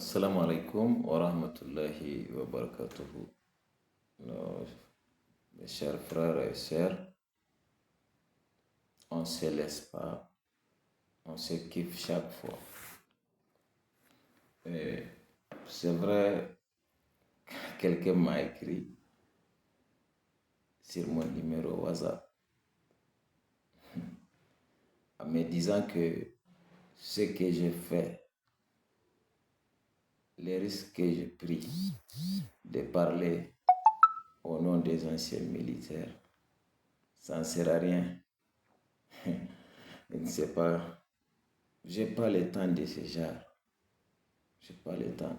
Assalamu alaikum wa rahmatullahi wa barakatuhu. Mes chers frères et sœurs, on ne se laisse pas, on se kiffe chaque fois. Et c'est vrai, quelqu'un m'a écrit sur mon numéro WhatsApp en me disant que ce que j'ai fait, les risques que j'ai pris de parler au nom des anciens militaires, ça ne sert à rien. Je ne sais pas, j'ai pas le temps de ce genre. J'ai pas le temps.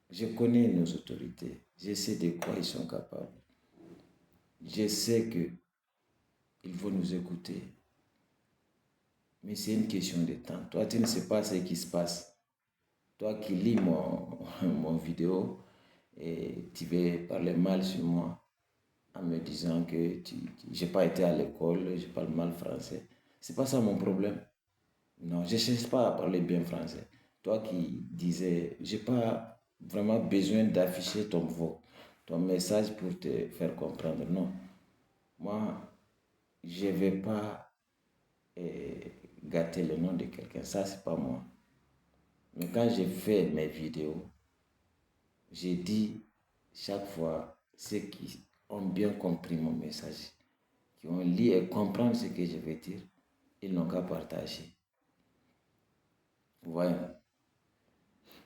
Je connais nos autorités. Je sais de quoi ils sont capables. Je sais qu'ils vont nous écouter. Mais c'est une question de temps. Toi, tu ne sais pas ce qui se passe. Toi qui lis mon vidéo et tu veux parler mal sur moi en me disant que je n'ai pas été à l'école, je parle mal français. C'est pas ça mon problème. Non, je ne cherche pas à parler bien français. Toi qui disais, j'ai pas vraiment besoin d'afficher ton message pour te faire comprendre. Non. Moi, je ne vais pas gâter le nom de quelqu'un. Ça, c'est pas moi. Mais quand j'ai fait mes vidéos, j'ai dit chaque fois ceux qui ont bien compris mon message, qui ont lu et comprendre ce que je veux dire, ils n'ont qu'à partager. Voyez.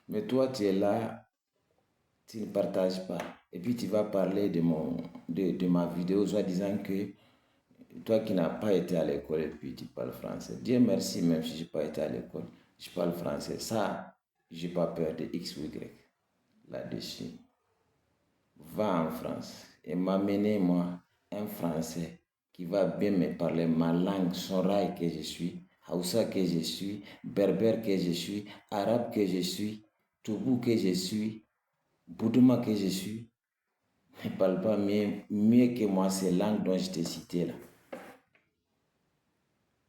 Mais toi, tu es là, tu ne partages pas. Et puis tu vas parler de ma vidéo, soit disant que toi qui n'as pas été à l'école et puis tu parles français. Dieu merci, même si je n'ai pas été à l'école, je parle français. Ça, je n'ai pas peur de X ou Y là-dessus. Va en France et m'amener, moi, un Français qui va bien me parler ma langue, Soraï que je suis, Hausa que je suis, Berbère que je suis, Arabe que je suis, Toubou que je suis, Boudouma que je suis, ne parle pas mieux que moi ces langues dont je t'ai cité là.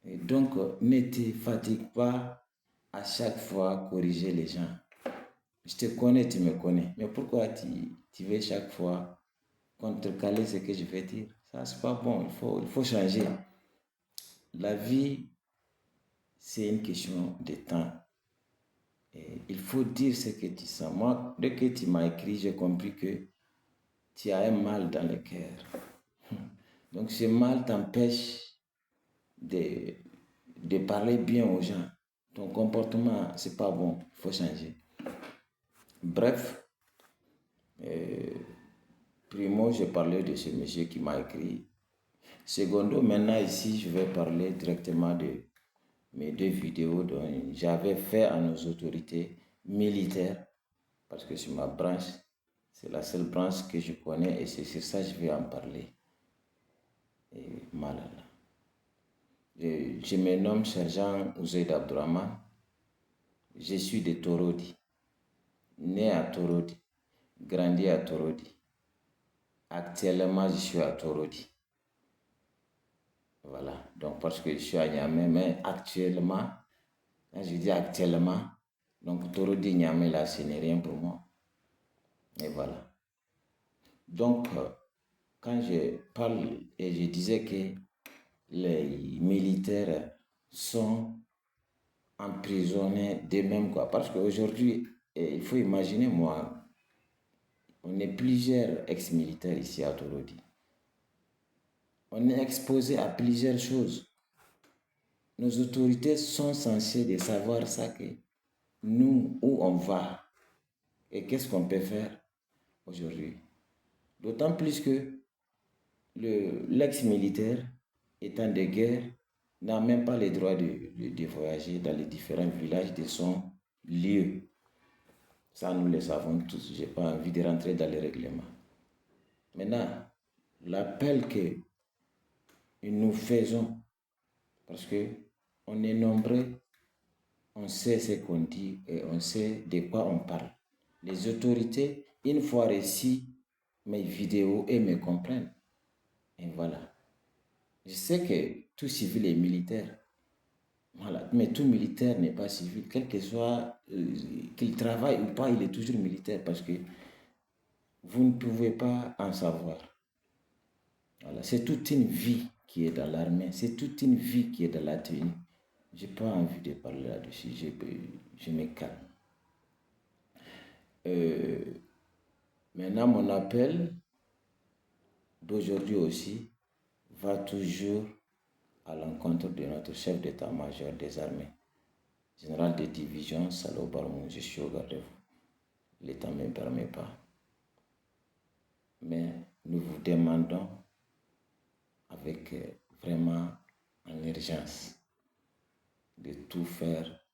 Et donc, ne te fatigue pas à chaque fois corriger les gens. Je te connais, tu me connais. Mais pourquoi tu veux chaque fois contrecaler ce que je vais dire? Ça, c'est pas bon. Il faut changer. La vie, c'est une question de temps. Et il faut dire ce que tu sens. Moi, dès que tu m'as écrit, j'ai compris que tu as un mal dans le cœur. Donc, ce mal t'empêche de parler bien aux gens. Ton comportement, c'est pas bon. Il faut changer. Bref, primo, j'ai parlé de ce monsieur qui m'a écrit. Secondo, maintenant ici, je vais parler directement de mes deux vidéos dont j'avais fait à nos autorités militaires, parce que c'est ma branche, c'est la seule branche que je connais et c'est sur ça que je vais en parler. Et malala. Je me nomme Sergent Ouzaïd Abdourahman. Je suis de Torodi, né à Torodi, grandi à Torodi. Actuellement, je suis à Torodi. Voilà, donc parce que je suis à Niamey, mais actuellement, quand je dis actuellement, donc Torodi Niamey là, ce n'est rien pour moi. Et voilà. Donc, quand je parle et je disais que les militaires sont emprisonnés d'eux-mêmes, quoi. Parce qu'aujourd'hui, il faut imaginer, moi, on est plusieurs ex-militaires ici à Torodi. On est exposé à plusieurs choses. Nos autorités sont censées de savoir ça, que nous, où on va et qu'est-ce qu'on peut faire aujourd'hui. D'autant plus que l'ex-militaire, étant de guerre, n'a même pas le droit de voyager dans les différents villages de son lieu. Ça, nous le savons tous. Je n'ai pas envie de rentrer dans les règlements. Maintenant, l'appel que nous faisons, parce qu'on est nombreux, on sait ce qu'on dit et on sait de quoi on parle. Les autorités, une fois reçues mes vidéos, et me comprennent. Et voilà. Je sais que tout civil est militaire, Voilà. Mais tout militaire n'est pas civil. Quel que soit qu'il travaille ou pas, il est toujours militaire parce que vous ne pouvez pas en savoir. Voilà. C'est toute une vie qui est dans l'armée. C'est toute une vie qui est dans la tenue. Je n'ai pas envie de parler là-dessus. Je me calme. Maintenant, mon appel d'aujourd'hui aussi va toujours à l'encontre de notre chef d'état-major des armées, général de division Salo Barmou. Je suis au garde-vous. L'État ne me permet pas. Mais nous vous demandons avec vraiment en urgence de tout faire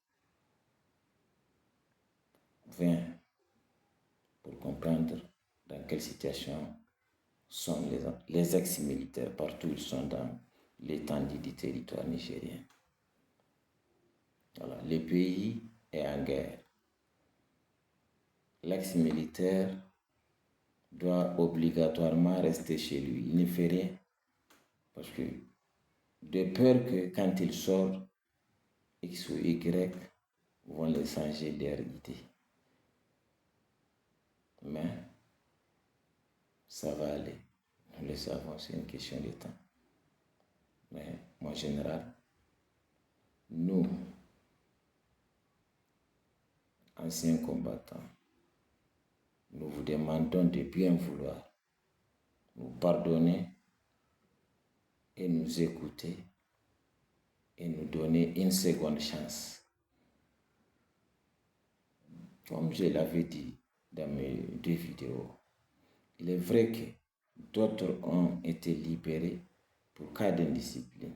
pour comprendre dans quelle situation sont les ex-militaires partout où ils sont dans l'étendue du territoire nigérien. Voilà. Le pays est en guerre. L'ex-militaire doit obligatoirement rester chez lui. Il ne fait rien parce que de peur que quand il sort, X ou Y vont les changer d'air idée. Mais ça va aller. Nous le savons, c'est une question de temps. Mais mon général, nous, anciens combattants, nous vous demandons de bien vouloir nous pardonner et nous écouter et nous donner une seconde chance. Comme je l'avais dit dans mes 2 vidéos, il est vrai que d'autres ont été libérés pour cas d'indiscipline.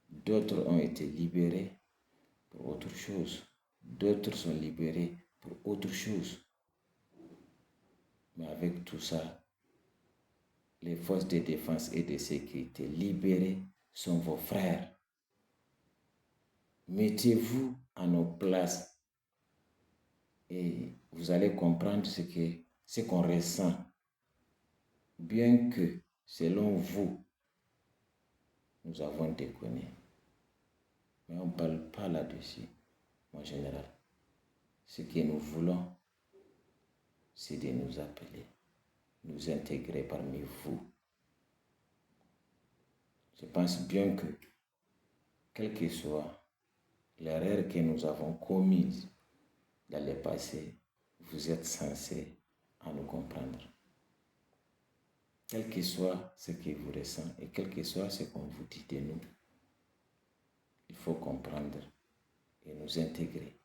D'autres ont été libérés pour autre chose. D'autres sont libérés pour autre chose. Mais avec tout ça, les forces de défense et de sécurité libérées sont vos frères. Mettez-vous à nos places et vous allez comprendre ce qu'on ressent. Bien que, selon vous, nous avons déconné. Mais on ne parle pas là-dessus, mon général. Ce que nous voulons, c'est de nous appeler, nous intégrer parmi vous. Je pense bien que, quelle que soit l'erreur que nous avons commise dans le passé, vous êtes censés à nous comprendre. Quel que soit ce que vous ressentez et quel que soit ce qu'on vous dit de nous, il faut comprendre et nous intégrer.